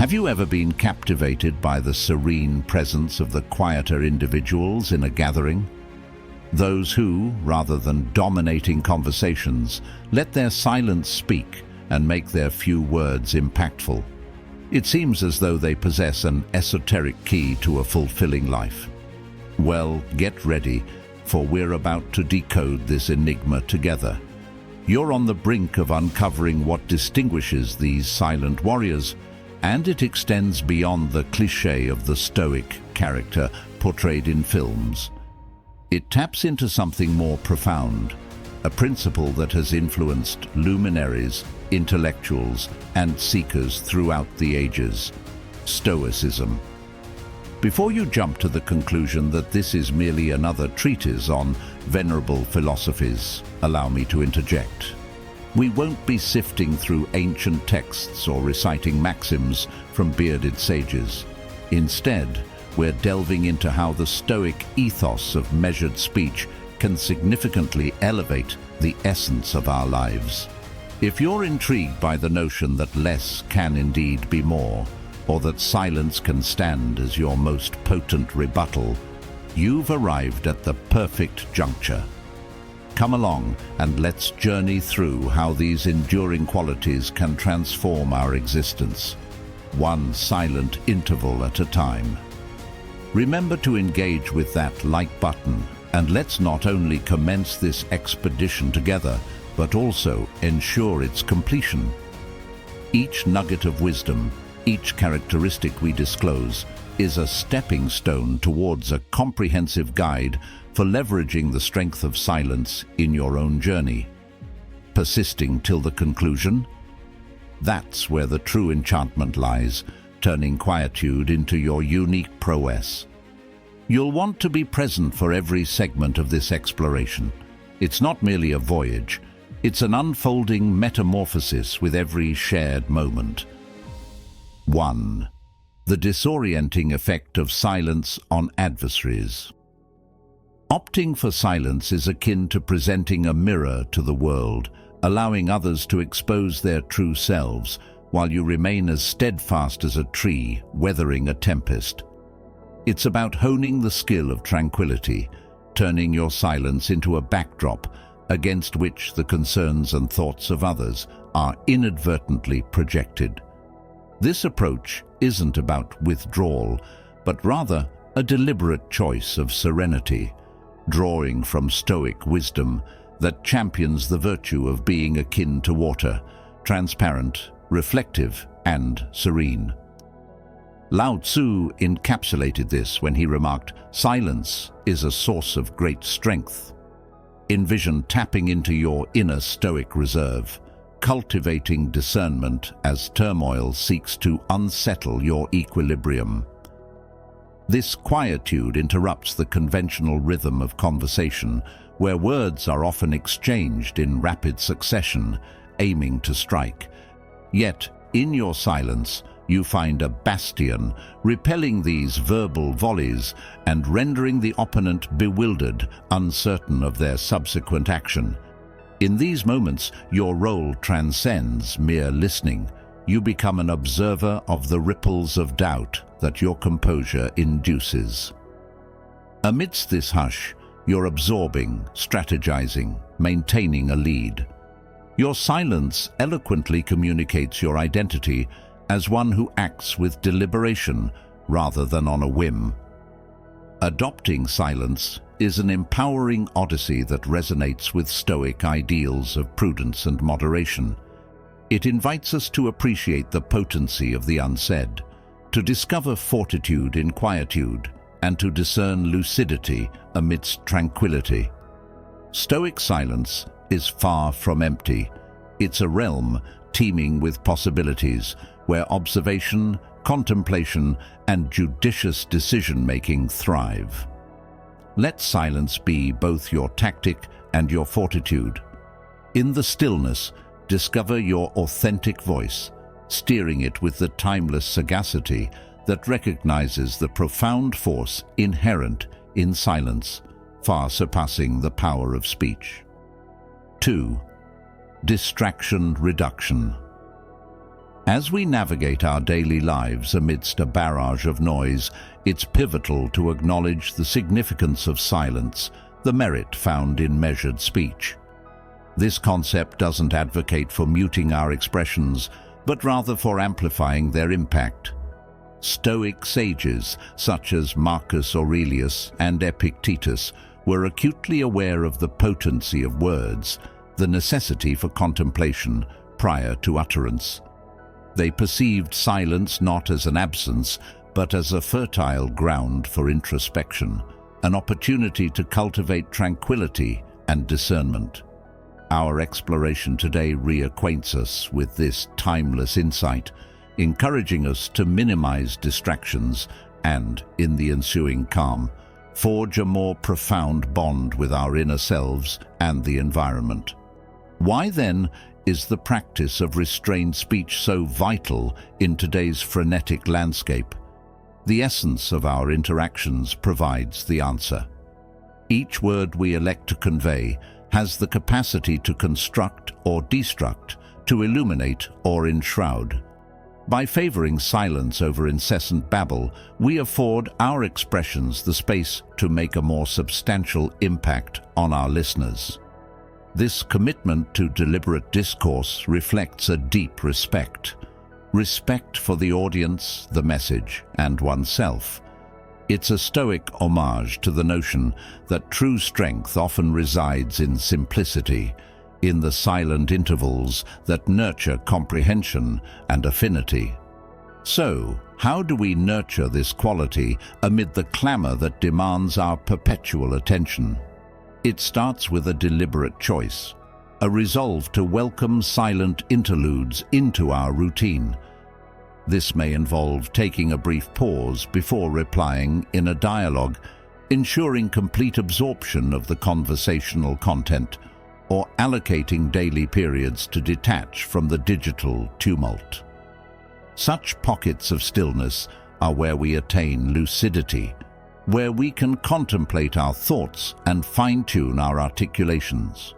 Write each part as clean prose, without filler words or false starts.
Have you ever been captivated by the serene presence of the quieter individuals in a gathering? Those who, rather than dominating conversations, let their silence speak and make their few words impactful. It seems as though they possess an esoteric key to a fulfilling life. Well, get ready, for we're about to decode this enigma together. You're on the brink of uncovering what distinguishes these silent warriors, and it extends beyond the cliché of the Stoic character portrayed in films. It taps into something more profound, a principle that has influenced luminaries, intellectuals, and seekers throughout the ages: Stoicism. Before you jump to the conclusion that this is merely another treatise on venerable philosophies, allow me to interject. We won't be sifting through ancient texts or reciting maxims from bearded sages. Instead, we're delving into how the Stoic ethos of measured speech can significantly elevate the essence of our lives. If you're intrigued by the notion that less can indeed be more, or that silence can stand as your most potent rebuttal, you've arrived at the perfect juncture. Come along and let's journey through how these enduring qualities can transform our existence, one silent interval at a time. Remember to engage with that like button, and let's not only commence this expedition together, but also ensure its completion. Each nugget of wisdom, each characteristic we disclose, is a stepping stone towards a comprehensive guide for leveraging the strength of silence in your own journey. Persisting till the conclusion? That's where the true enchantment lies, turning quietude into your unique prowess. You'll want to be present for every segment of this exploration. It's not merely a voyage, it's an unfolding metamorphosis with every shared moment. 1. The disorienting effect of silence on adversaries. Opting for silence is akin to presenting a mirror to the world, allowing others to expose their true selves, while you remain as steadfast as a tree weathering a tempest. It's about honing the skill of tranquility, turning your silence into a backdrop against which the concerns and thoughts of others are inadvertently projected. This approach isn't about withdrawal, but rather a deliberate choice of serenity, drawing from Stoic wisdom that champions the virtue of being akin to water, transparent, reflective, and serene. Lao Tzu encapsulated this when he remarked, "Silence is a source of great strength." Envision tapping into your inner Stoic reserve, cultivating discernment as turmoil seeks to unsettle your equilibrium. This quietude interrupts the conventional rhythm of conversation, where words are often exchanged in rapid succession, aiming to strike. Yet, in your silence, you find a bastion, repelling these verbal volleys and rendering the opponent bewildered, uncertain of their subsequent action. In these moments, your role transcends mere listening. You become an observer of the ripples of doubt that your composure induces. Amidst this hush, you're absorbing, strategizing, maintaining a lead. Your silence eloquently communicates your identity as one who acts with deliberation rather than on a whim. Adopting silence is an empowering odyssey that resonates with Stoic ideals of prudence and moderation. It invites us to appreciate the potency of the unsaid, to discover fortitude in quietude, and to discern lucidity amidst tranquility. Stoic silence is far from empty. It's a realm teeming with possibilities, where observation, contemplation, and judicious decision-making thrive. Let silence be both your tactic and your fortitude. In the stillness, discover your authentic voice, steering it with the timeless sagacity that recognizes the profound force inherent in silence, far surpassing the power of speech. 2. Distraction reduction. As we navigate our daily lives amidst a barrage of noise, it's pivotal to acknowledge the significance of silence, the merit found in measured speech. This concept doesn't advocate for muting our expressions, but rather for amplifying their impact. Stoic sages, such as Marcus Aurelius and Epictetus, were acutely aware of the potency of words, the necessity for contemplation prior to utterance. They perceived silence not as an absence, but as a fertile ground for introspection, an opportunity to cultivate tranquility and discernment. Our exploration today reacquaints us with this timeless insight, encouraging us to minimize distractions and, in the ensuing calm, forge a more profound bond with our inner selves and the environment. Why, then, is the practice of restrained speech so vital in today's frenetic landscape? The essence of our interactions provides the answer. Each word we elect to convey has the capacity to construct or destruct, to illuminate or enshroud. By favoring silence over incessant babble, we afford our expressions the space to make a more substantial impact on our listeners. This commitment to deliberate discourse reflects a deep respect for the audience, the message, and oneself. It's a Stoic homage to the notion that true strength often resides in simplicity, in the silent intervals that nurture comprehension and affinity. So, how do we nurture this quality amid the clamor that demands our perpetual attention? It starts with a deliberate choice, a resolve to welcome silent interludes into our routine. This may involve taking a brief pause before replying in a dialogue, ensuring complete absorption of the conversational content, or allocating daily periods to detach from the digital tumult. Such pockets of stillness are where we attain lucidity, where we can contemplate our thoughts and fine-tune our articulations.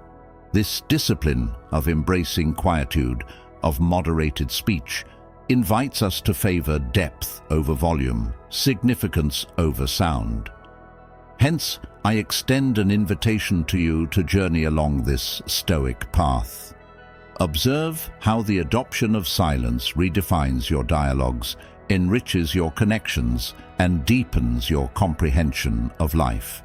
This discipline of embracing quietude, of moderated speech, invites us to favor depth over volume, significance over sound. Hence, I extend an invitation to you to journey along this Stoic path. Observe how the adoption of silence redefines your dialogues, enriches your connections, and deepens your comprehension of life.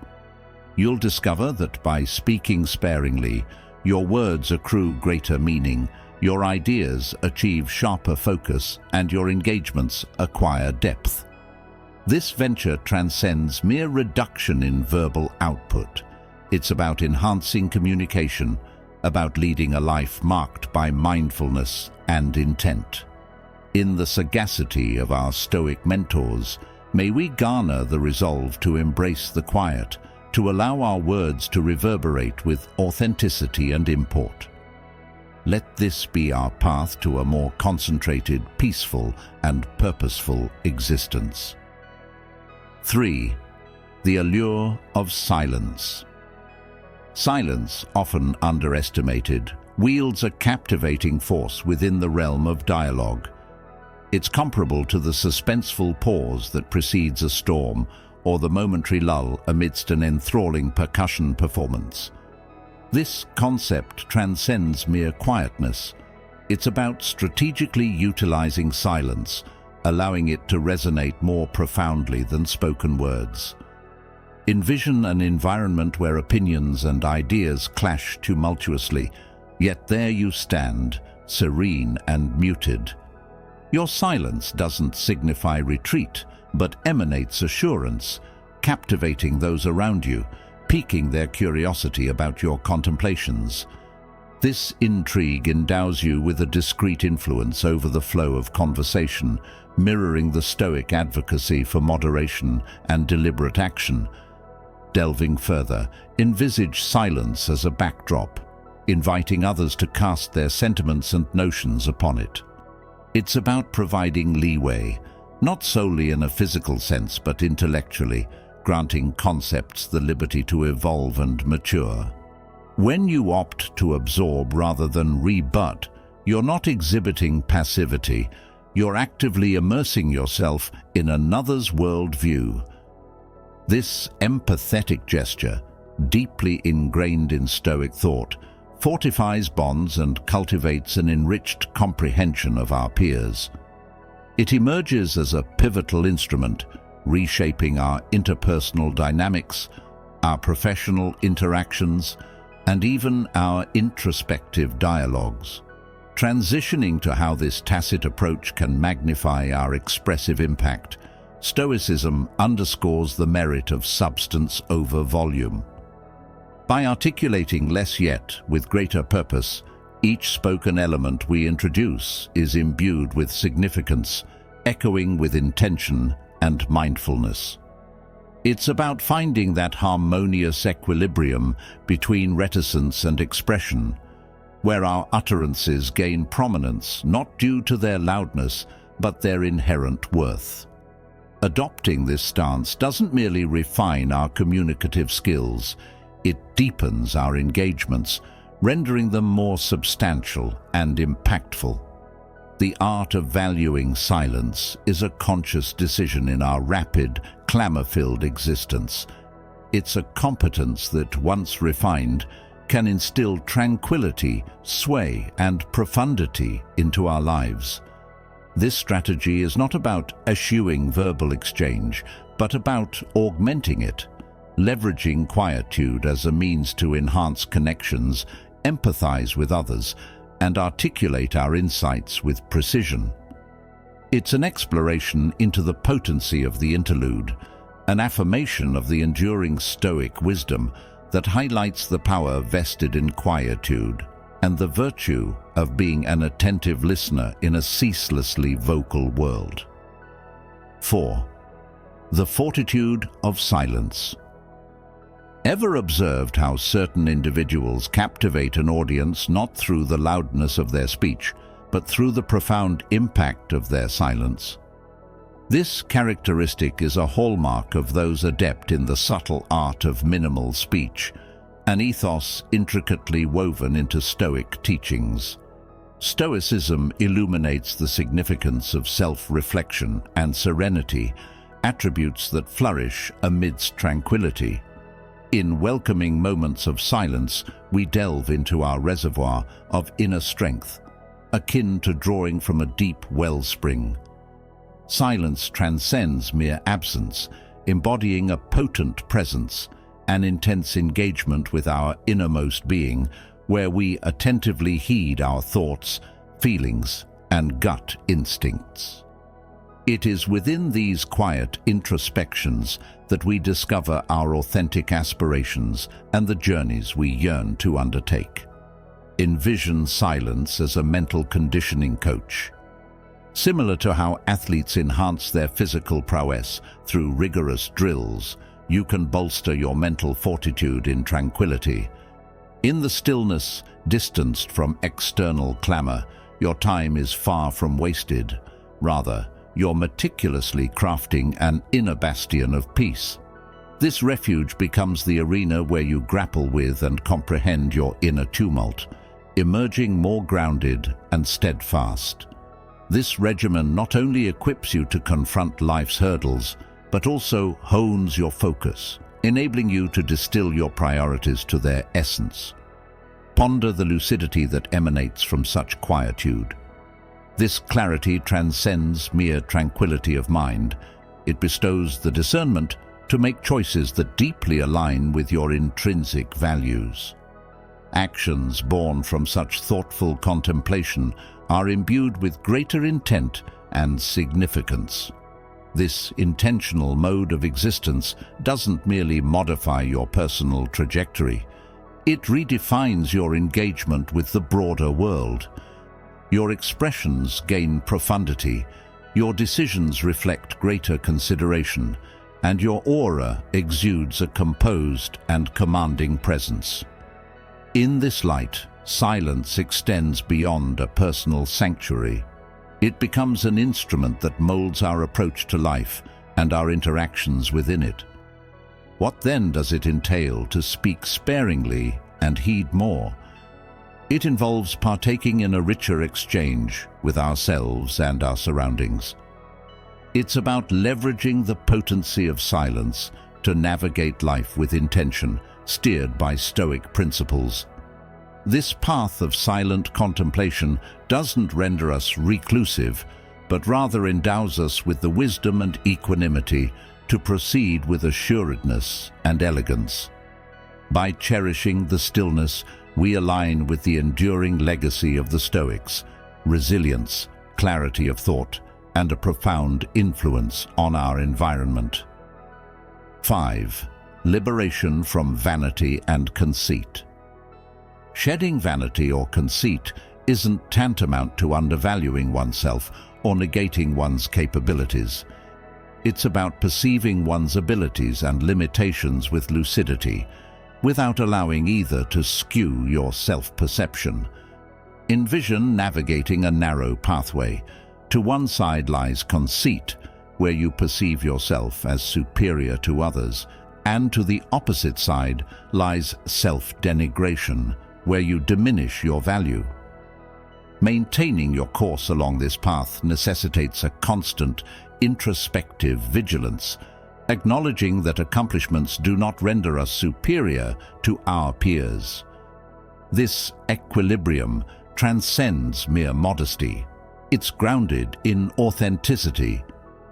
You'll discover that by speaking sparingly, your words accrue greater meaning, your ideas achieve sharper focus, and your engagements acquire depth. This venture transcends mere reduction in verbal output. It's about enhancing communication, about leading a life marked by mindfulness and intent. In the sagacity of our Stoic mentors, may we garner the resolve to embrace the quiet, to allow our words to reverberate with authenticity and import. Let this be our path to a more concentrated, peaceful, and purposeful existence. 3. The allure of silence. Silence, often underestimated, wields a captivating force within the realm of dialogue. It's comparable to the suspenseful pause that precedes a storm, or the momentary lull amidst an enthralling percussion performance. This concept transcends mere quietness. It's about strategically utilizing silence, allowing it to resonate more profoundly than spoken words. Envision an environment where opinions and ideas clash tumultuously, yet there you stand, serene and muted. Your silence doesn't signify retreat, but emanates assurance, captivating those around you, piquing their curiosity about your contemplations. This intrigue endows you with a discreet influence over the flow of conversation, mirroring the Stoic advocacy for moderation and deliberate action. Delving further, envisage silence as a backdrop, inviting others to cast their sentiments and notions upon it. It's about providing leeway, not solely in a physical sense but intellectually, granting concepts the liberty to evolve and mature. When you opt to absorb rather than rebut, You're not exhibiting passivity, you're actively immersing yourself in another's worldview. This empathetic gesture, deeply ingrained in Stoic thought, fortifies bonds and cultivates an enriched comprehension of our peers. It emerges as a pivotal instrument, reshaping our interpersonal dynamics, our professional interactions, and even our introspective dialogues. Transitioning to how this tacit approach can magnify our expressive impact, Stoicism underscores the merit of substance over volume. By articulating less yet with greater purpose, each spoken element we introduce is imbued with significance, echoing with intention and mindfulness. It's about finding that harmonious equilibrium between reticence and expression, where our utterances gain prominence not due to their loudness, but their inherent worth. Adopting this stance doesn't merely refine our communicative skills, it deepens our engagements, rendering them more substantial and impactful. The art of valuing silence is a conscious decision in our rapid, clamor-filled existence. It's a competence that, once refined, can instill tranquility, sway, and profundity into our lives. This strategy is not about eschewing verbal exchange, but about augmenting it, leveraging quietude as a means to enhance connections, empathize with others, and articulate our insights with precision. It's an exploration into the potency of the interlude, an affirmation of the enduring Stoic wisdom that highlights the power vested in quietude and the virtue of being an attentive listener in a ceaselessly vocal world. 4. The fortitude of silence. Ever observed how certain individuals captivate an audience not through the loudness of their speech, but through the profound impact of their silence? This characteristic is a hallmark of those adept in the subtle art of minimal speech, an ethos intricately woven into Stoic teachings. Stoicism illuminates the significance of self-reflection and serenity, attributes that flourish amidst tranquility. In welcoming moments of silence, we delve into our reservoir of inner strength, akin to drawing from a deep wellspring. Silence transcends mere absence, embodying a potent presence, an intense engagement with our innermost being, where we attentively heed our thoughts, feelings, and gut instincts. It is within these quiet introspections that we discover our authentic aspirations and the journeys we yearn to undertake. Envision silence as a mental conditioning coach. Similar to how athletes enhance their physical prowess through rigorous drills, you can bolster your mental fortitude in tranquility. In the stillness, distanced from external clamor, your time is far from wasted. Rather, you're meticulously crafting an inner bastion of peace. This refuge becomes the arena where you grapple with and comprehend your inner tumult, emerging more grounded and steadfast. This regimen not only equips you to confront life's hurdles, but also hones your focus, enabling you to distill your priorities to their essence. Ponder the lucidity that emanates from such quietude. This clarity transcends mere tranquility of mind. It bestows the discernment to make choices that deeply align with your intrinsic values. Actions born from such thoughtful contemplation are imbued with greater intent and significance. This intentional mode of existence doesn't merely modify your personal trajectory. It redefines your engagement with the broader world. Your expressions gain profundity, your decisions reflect greater consideration, and your aura exudes a composed and commanding presence. In this light, silence extends beyond a personal sanctuary. It becomes an instrument that molds our approach to life and our interactions within it. What then does it entail to speak sparingly and heed more? It involves partaking in a richer exchange with ourselves and our surroundings. It's about leveraging the potency of silence to navigate life with intention, steered by Stoic principles. This path of silent contemplation doesn't render us reclusive, but rather endows us with the wisdom and equanimity to proceed with assuredness and elegance. By cherishing the stillness, we align with the enduring legacy of the Stoics: resilience, clarity of thought, and a profound influence on our environment. 5. Liberation from vanity and conceit. Shedding vanity or conceit isn't tantamount to undervaluing oneself or negating one's capabilities. It's about perceiving one's abilities and limitations with lucidity, without allowing either to skew your self-perception. Envision navigating a narrow pathway. To one side lies conceit, where you perceive yourself as superior to others, and to the opposite side lies self-denigration, where you diminish your value. Maintaining your course along this path necessitates a constant, introspective vigilance, acknowledging that accomplishments do not render us superior to our peers. This equilibrium transcends mere modesty. It's grounded in authenticity,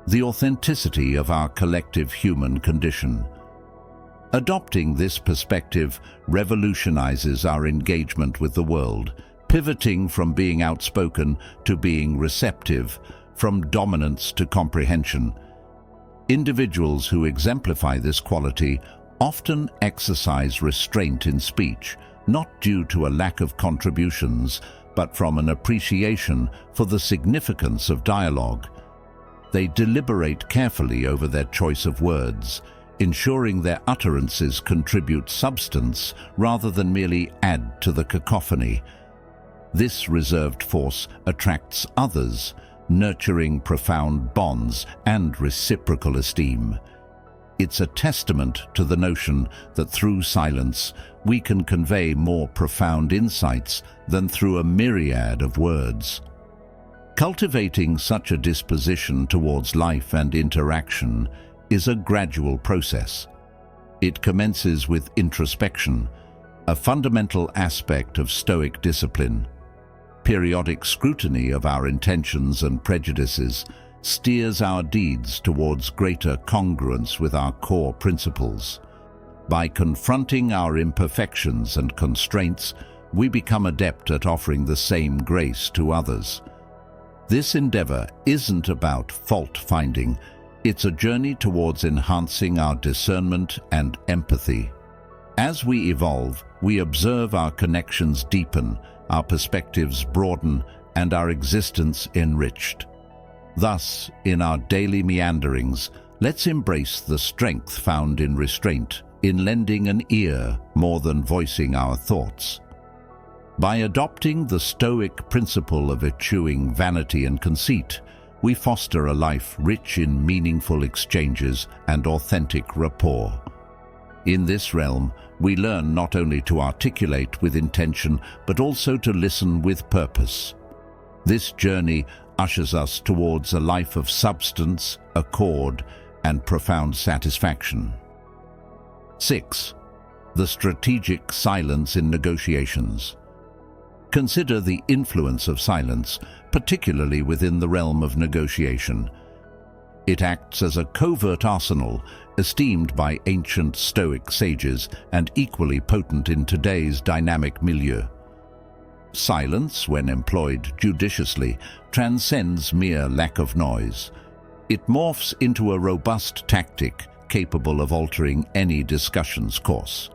the authenticity of our collective human condition. Adopting this perspective revolutionizes our engagement with the world, pivoting from being outspoken to being receptive, from dominance to comprehension. Individuals who exemplify this quality often exercise restraint in speech, not due to a lack of contributions, but from an appreciation for the significance of dialogue. They deliberate carefully over their choice of words, ensuring their utterances contribute substance rather than merely add to the cacophony. This reserved force attracts others, nurturing profound bonds and reciprocal esteem. It's a testament to the notion that through silence we can convey more profound insights than through a myriad of words. Cultivating such a disposition towards life and interaction is a gradual process. It commences with introspection, a fundamental aspect of Stoic discipline. Periodic scrutiny of our intentions and prejudices steers our deeds towards greater congruence with our core principles. By confronting our imperfections and constraints, we become adept at offering the same grace to others. This endeavor isn't about fault-finding, it's a journey towards enhancing our discernment and empathy. As we evolve, we observe our connections deepen, our perspectives broaden, and our existence enriched. Thus, in our daily meanderings, let's embrace the strength found in restraint, in lending an ear more than voicing our thoughts. By adopting the Stoic principle of eschewing vanity and conceit, we foster a life rich in meaningful exchanges and authentic rapport. In this realm, we learn not only to articulate with intention, but also to listen with purpose. This journey ushers us towards a life of substance, accord, and profound satisfaction. 6. The strategic silence in negotiations. Consider the influence of silence, particularly within the realm of negotiation. It acts as a covert arsenal, esteemed by ancient Stoic sages and equally potent in today's dynamic milieu. Silence, when employed judiciously, transcends mere lack of noise. It morphs into a robust tactic capable of altering any discussion's course.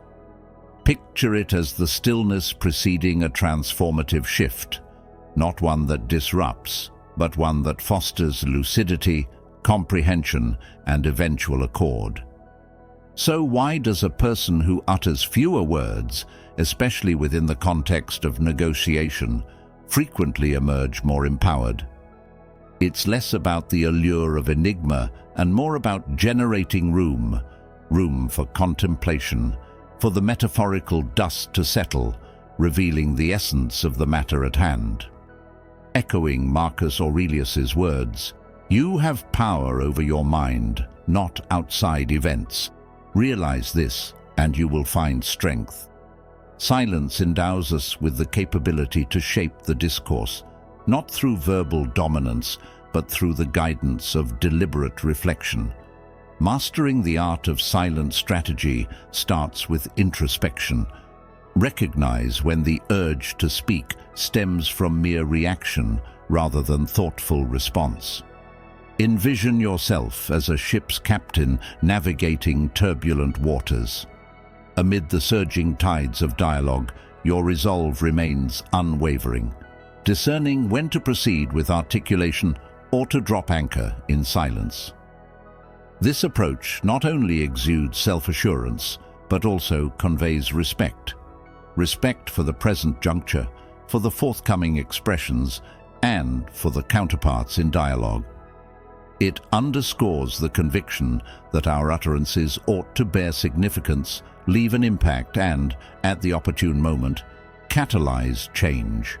Picture it as the stillness preceding a transformative shift, not one that disrupts, but one that fosters lucidity, comprehension, and eventual accord. So why does a person who utters fewer words, especially within the context of negotiation, frequently emerge more empowered? It's less about the allure of enigma and more about generating room for contemplation, for the metaphorical dust to settle, revealing the essence of the matter at hand. Echoing Marcus Aurelius's words, "You have power over your mind, not outside events. Realize this, and you will find strength." Silence endows us with the capability to shape the discourse, not through verbal dominance, but through the guidance of deliberate reflection. Mastering the art of silent strategy starts with introspection. Recognize when the urge to speak stems from mere reaction rather than thoughtful response. Envision yourself as a ship's captain navigating turbulent waters. Amid the surging tides of dialogue, your resolve remains unwavering, discerning when to proceed with articulation or to drop anchor in silence. This approach not only exudes self-assurance, but also conveys respect. Respect for the present juncture, for the forthcoming expressions, and for the counterparts in dialogue. It underscores the conviction that our utterances ought to bear significance, leave an impact, and, at the opportune moment, catalyze change.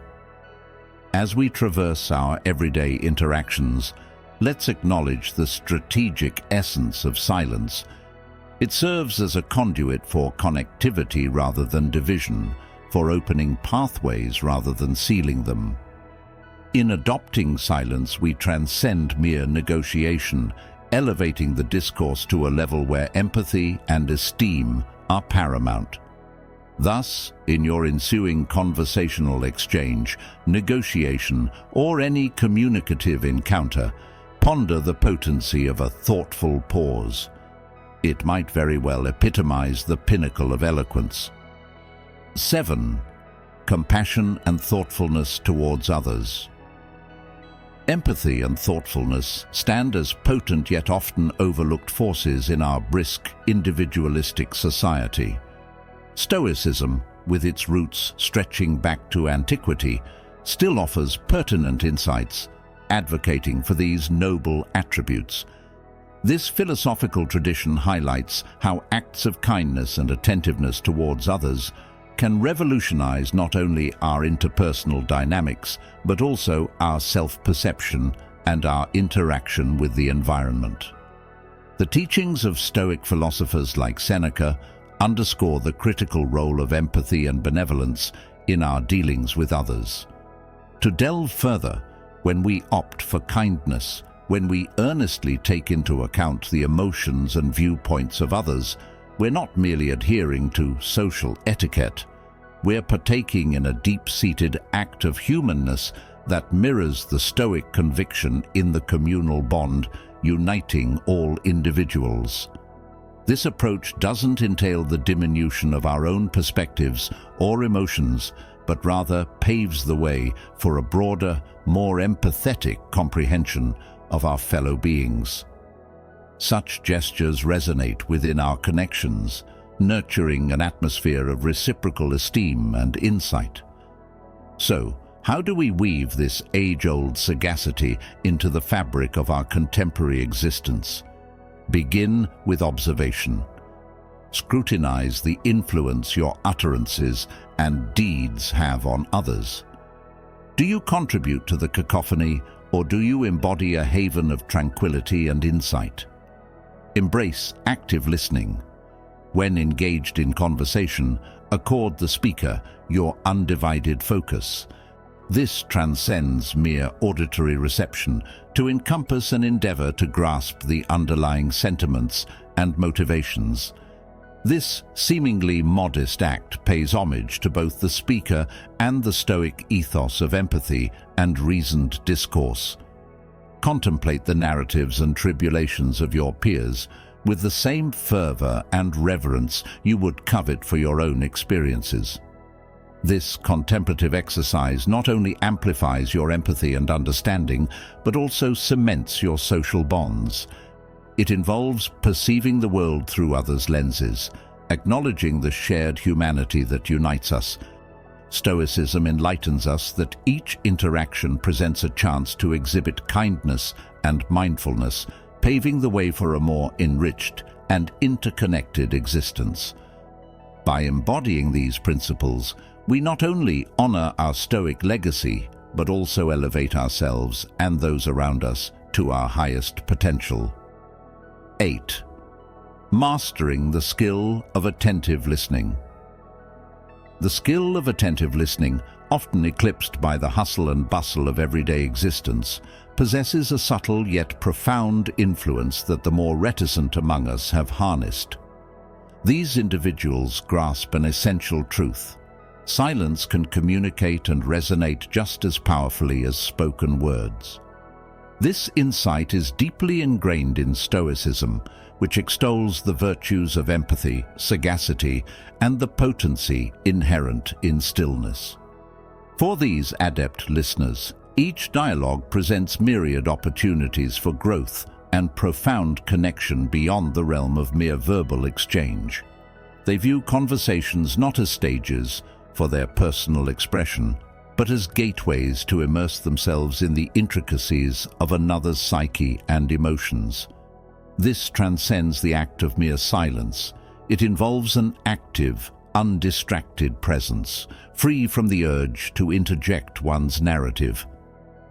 As we traverse our everyday interactions, let's acknowledge the strategic essence of silence. It serves as a conduit for connectivity rather than division, for opening pathways rather than sealing them. In adopting silence, we transcend mere negotiation, elevating the discourse to a level where empathy and esteem are paramount. Thus, in your ensuing conversational exchange, negotiation, or any communicative encounter, ponder the potency of a thoughtful pause. It might very well epitomize the pinnacle of eloquence. 7. Compassion and thoughtfulness towards others. Empathy and thoughtfulness stand as potent yet often overlooked forces in our brisk, individualistic society. Stoicism, with its roots stretching back to antiquity, still offers pertinent insights, advocating for these noble attributes. This philosophical tradition highlights how acts of kindness and attentiveness towards others can revolutionize not only our interpersonal dynamics, but also our self-perception and our interaction with the environment. The teachings of Stoic philosophers like Seneca underscore the critical role of empathy and benevolence in our dealings with others. To delve further, when we opt for kindness, when we earnestly take into account the emotions and viewpoints of others, we're not merely adhering to social etiquette. We're partaking in a deep-seated act of humanness that mirrors the Stoic conviction in the communal bond uniting all individuals. This approach doesn't entail the diminution of our own perspectives or emotions, but rather paves the way for a broader, more empathetic comprehension of our fellow beings. Such gestures resonate within our connections, nurturing an atmosphere of reciprocal esteem and insight. So, how do we weave this age-old sagacity into the fabric of our contemporary existence? Begin with observation. Scrutinize the influence your utterances and deeds have on others. Do you contribute to the cacophony, or do you embody a haven of tranquility and insight? Embrace active listening. When engaged in conversation, accord the speaker your undivided focus. This transcends mere auditory reception to encompass an endeavor to grasp the underlying sentiments and motivations. This seemingly modest act pays homage to both the speaker and the Stoic ethos of empathy and reasoned discourse. Contemplate the narratives and tribulations of your peers with the same fervor and reverence you would covet for your own experiences. This contemplative exercise not only amplifies your empathy and understanding, but also cements your social bonds. It involves perceiving the world through others' lenses, acknowledging the shared humanity that unites us. Stoicism enlightens us that each interaction presents a chance to exhibit kindness and mindfulness, paving the way for a more enriched and interconnected existence. By embodying these principles, we not only honor our Stoic legacy, but also elevate ourselves and those around us to our highest potential. 8. Mastering the skill of attentive listening. The skill of attentive listening, often eclipsed by the hustle and bustle of everyday existence, possesses a subtle yet profound influence that the more reticent among us have harnessed. These individuals grasp an essential truth. Silence can communicate and resonate just as powerfully as spoken words. This insight is deeply ingrained in Stoicism, which extols the virtues of empathy, sagacity, and the potency inherent in stillness. For these adept listeners, each dialogue presents myriad opportunities for growth and profound connection beyond the realm of mere verbal exchange. They view conversations not as stages for their personal expression, but as gateways to immerse themselves in the intricacies of another's psyche and emotions. This transcends the act of mere silence. It involves an active, undistracted presence, free from the urge to interject one's narrative.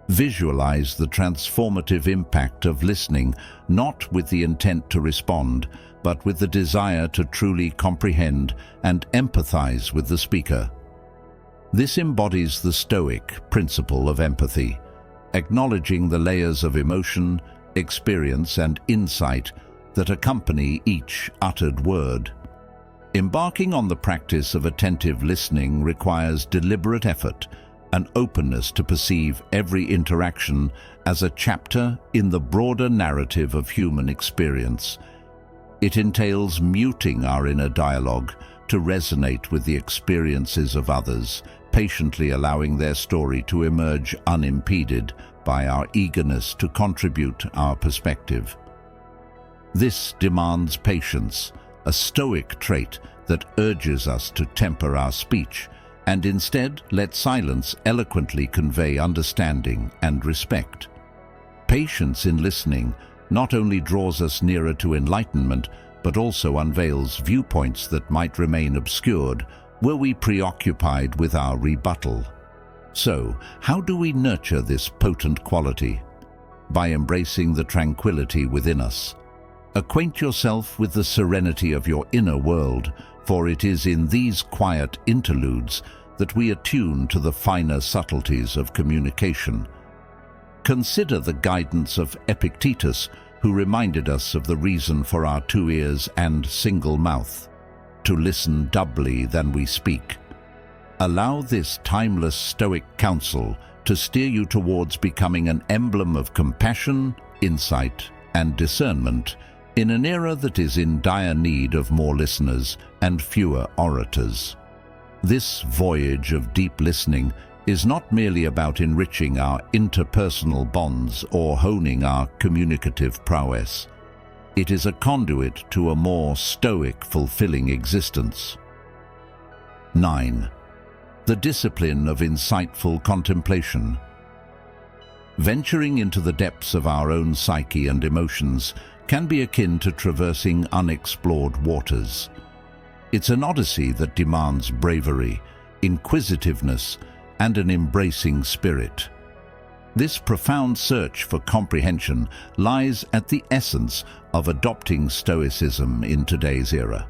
Visualize the transformative impact of listening, not with the intent to respond, but with the desire to truly comprehend and empathize with the speaker. This embodies the Stoic principle of empathy, acknowledging the layers of emotion, experience, and insight that accompany each uttered word. Embarking on the practice of attentive listening requires deliberate effort and openness to perceive every interaction as a chapter in the broader narrative of human experience. It entails muting our inner dialogue to resonate with the experiences of others, patiently allowing their story to emerge unimpeded by our eagerness to contribute our perspective. This demands patience, a Stoic trait that urges us to temper our speech and instead let silence eloquently convey understanding and respect. Patience in listening not only draws us nearer to enlightenment, but also unveils viewpoints that might remain obscured were we preoccupied with our rebuttal. So, how do we nurture this potent quality? By embracing the tranquility within us. Acquaint yourself with the serenity of your inner world, for it is in these quiet interludes that we attune to the finer subtleties of communication. Consider the guidance of Epictetus, who reminded us of the reason for our 2 ears and single mouth: to listen doubly than we speak. Allow this timeless Stoic counsel to steer you towards becoming an emblem of compassion, insight, and discernment in an era that is in dire need of more listeners and fewer orators. This voyage of deep listening is not merely about enriching our interpersonal bonds or honing our communicative prowess. It is a conduit to a more Stoic, fulfilling existence. 9. The discipline of insightful contemplation. Venturing into the depths of our own psyche and emotions can be akin to traversing unexplored waters. It's an odyssey that demands bravery, inquisitiveness, and an embracing spirit. This profound search for comprehension lies at the essence of adopting Stoicism in today's era.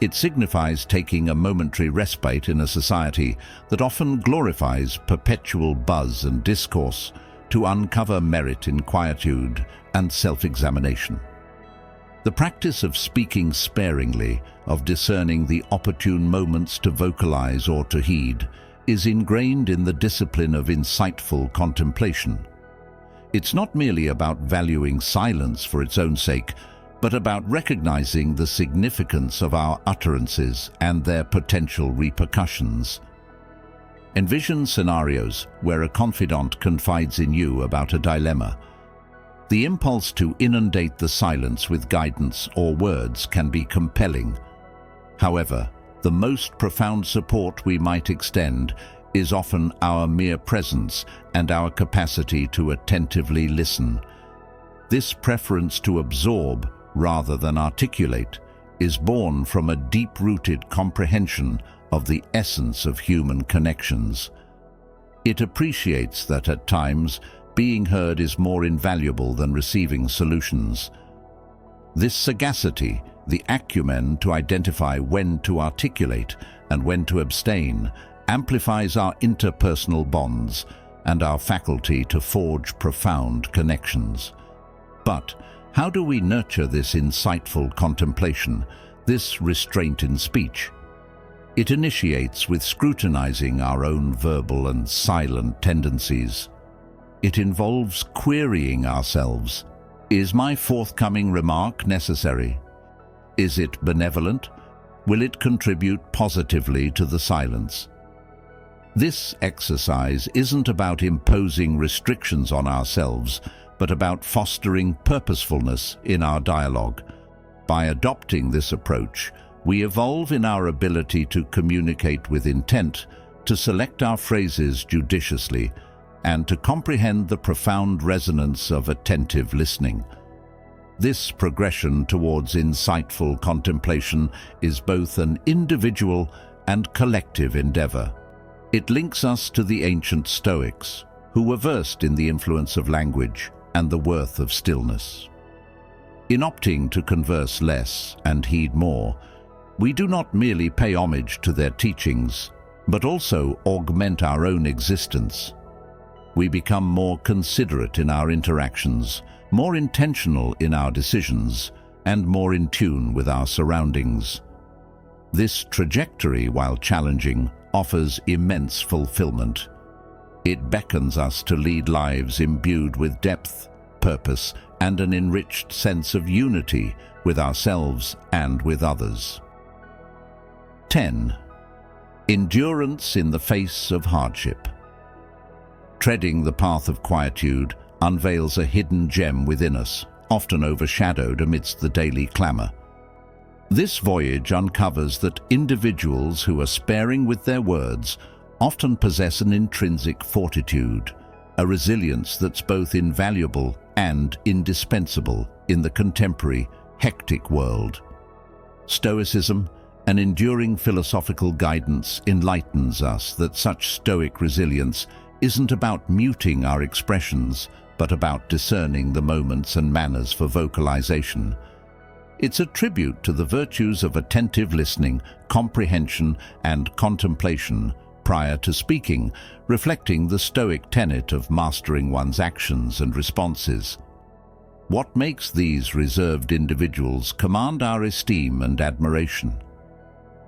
It signifies taking a momentary respite in a society that often glorifies perpetual buzz and discourse to uncover merit in quietude and self-examination. The practice of speaking sparingly, of discerning the opportune moments to vocalize or to heed, is ingrained in the discipline of insightful contemplation. It's not merely about valuing silence for its own sake, but about recognizing the significance of our utterances and their potential repercussions. Envision scenarios where a confidant confides in you about a dilemma. The impulse to inundate the silence with guidance or words can be compelling. However, the most profound support we might extend is often our mere presence and our capacity to attentively listen. This preference to absorb rather than articulate is born from a deep-rooted comprehension of the essence of human connections. It appreciates that at times being heard is more invaluable than receiving solutions. This sagacity, the acumen to identify when to articulate and when to abstain, amplifies our interpersonal bonds and our faculty to forge profound connections. But how do we nurture this insightful contemplation, this restraint in speech? It initiates with scrutinizing our own verbal and silent tendencies. It involves querying ourselves. Is my forthcoming remark necessary? Is it benevolent? Will it contribute positively to the silence? This exercise isn't about imposing restrictions on ourselves, but about fostering purposefulness in our dialogue. By adopting this approach, we evolve in our ability to communicate with intent, to select our phrases judiciously, and to comprehend the profound resonance of attentive listening. This progression towards insightful contemplation is both an individual and collective endeavor. It links us to the ancient Stoics, who were versed in the influence of language and the worth of stillness. In opting to converse less and heed more, we do not merely pay homage to their teachings, but also augment our own existence. We become more considerate in our interactions, more intentional in our decisions, and more in tune with our surroundings. This trajectory, while challenging, offers immense fulfillment. It beckons us to lead lives imbued with depth, purpose, and an enriched sense of unity with ourselves and with others. 10. Endurance in the face of hardship. Treading the path of quietude unveils a hidden gem within us, often overshadowed amidst the daily clamor. This voyage uncovers that individuals who are sparing with their words often possess an intrinsic fortitude, a resilience that's both invaluable and indispensable in the contemporary, hectic world. Stoicism, an enduring philosophical guidance, enlightens us that such stoic resilience isn't about muting our expressions, but about discerning the moments and manners for vocalization. It's a tribute to the virtues of attentive listening, comprehension, and contemplation prior to speaking, reflecting the Stoic tenet of mastering one's actions and responses. What makes these reserved individuals command our esteem and admiration?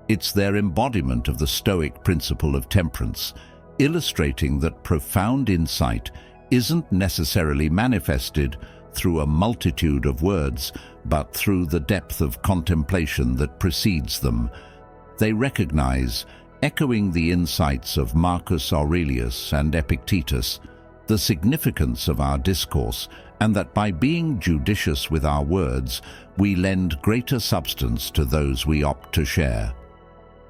It's their embodiment of the Stoic principle of temperance, illustrating that profound insight isn't necessarily manifested through a multitude of words, but through the depth of contemplation that precedes them. They recognize, echoing the insights of Marcus Aurelius and Epictetus, the significance of our discourse, and that by being judicious with our words, we lend greater substance to those we opt to share.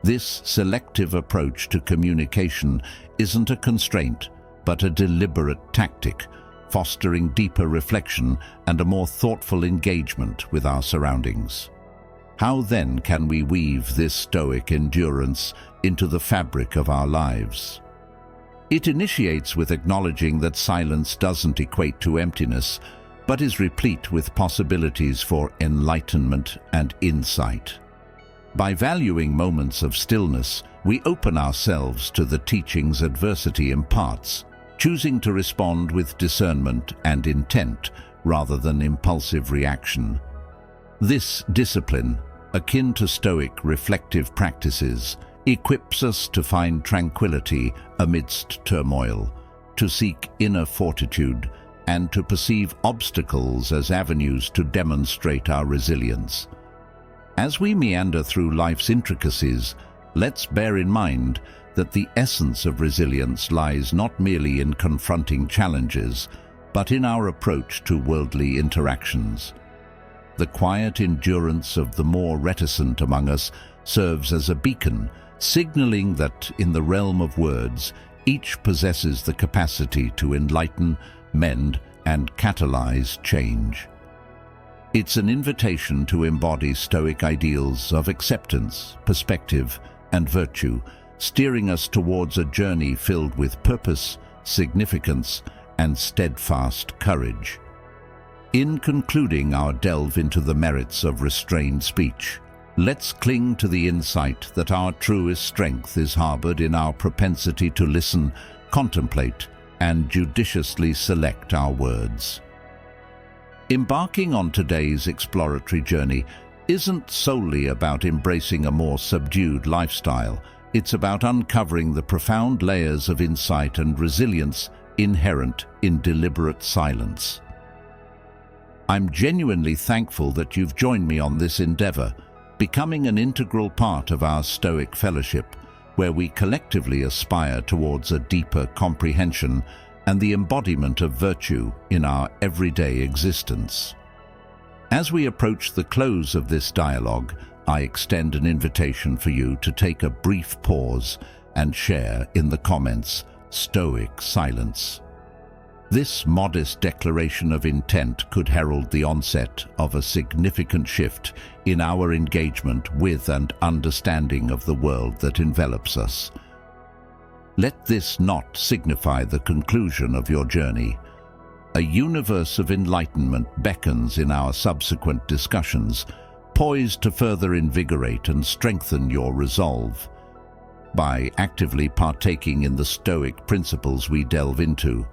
This selective approach to communication isn't a constraint, but a deliberate tactic, fostering deeper reflection and a more thoughtful engagement with our surroundings. How then can we weave this Stoic endurance into the fabric of our lives? It initiates with acknowledging that silence doesn't equate to emptiness, but is replete with possibilities for enlightenment and insight. By valuing moments of stillness, we open ourselves to the teachings adversity imparts, choosing to respond with discernment and intent rather than impulsive reaction. This discipline, akin to Stoic reflective practices, equips us to find tranquility amidst turmoil, to seek inner fortitude, and to perceive obstacles as avenues to demonstrate our resilience. As we meander through life's intricacies, let's bear in mind that the essence of resilience lies not merely in confronting challenges, but in our approach to worldly interactions. The quiet endurance of the more reticent among us serves as a beacon, signaling that in the realm of words, each possesses the capacity to enlighten, mend, and catalyze change. It's an invitation to embody Stoic ideals of acceptance, perspective, and virtue, steering us towards a journey filled with purpose, significance, and steadfast courage. In concluding our delve into the merits of restrained speech, let's cling to the insight that our truest strength is harbored in our propensity to listen, contemplate, and judiciously select our words. Embarking on today's exploratory journey isn't solely about embracing a more subdued lifestyle. It's about uncovering the profound layers of insight and resilience inherent in deliberate silence. I'm genuinely thankful that you've joined me on this endeavor, becoming an integral part of our Stoic fellowship, where we collectively aspire towards a deeper comprehension and the embodiment of virtue in our everyday existence. As we approach the close of this dialogue, I extend an invitation for you to take a brief pause and share in the comments Stoic silence. This modest declaration of intent could herald the onset of a significant shift in our engagement with and understanding of the world that envelops us. Let this not signify the conclusion of your journey. A universe of enlightenment beckons in our subsequent discussions, poised to further invigorate and strengthen your resolve. By actively partaking in the Stoic principles we delve into,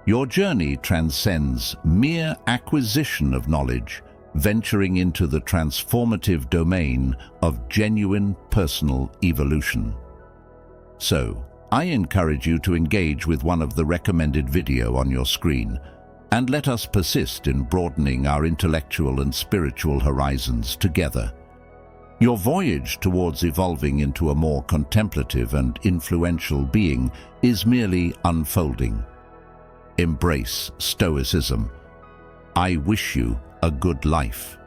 your journey transcends mere acquisition of knowledge, venturing into the transformative domain of genuine personal evolution. So, I encourage you to engage with one of the recommended videos on your screen, and let us persist in broadening our intellectual and spiritual horizons together. Your voyage towards evolving into a more contemplative and influential being is merely unfolding. Embrace Stoicism. I wish you a good life.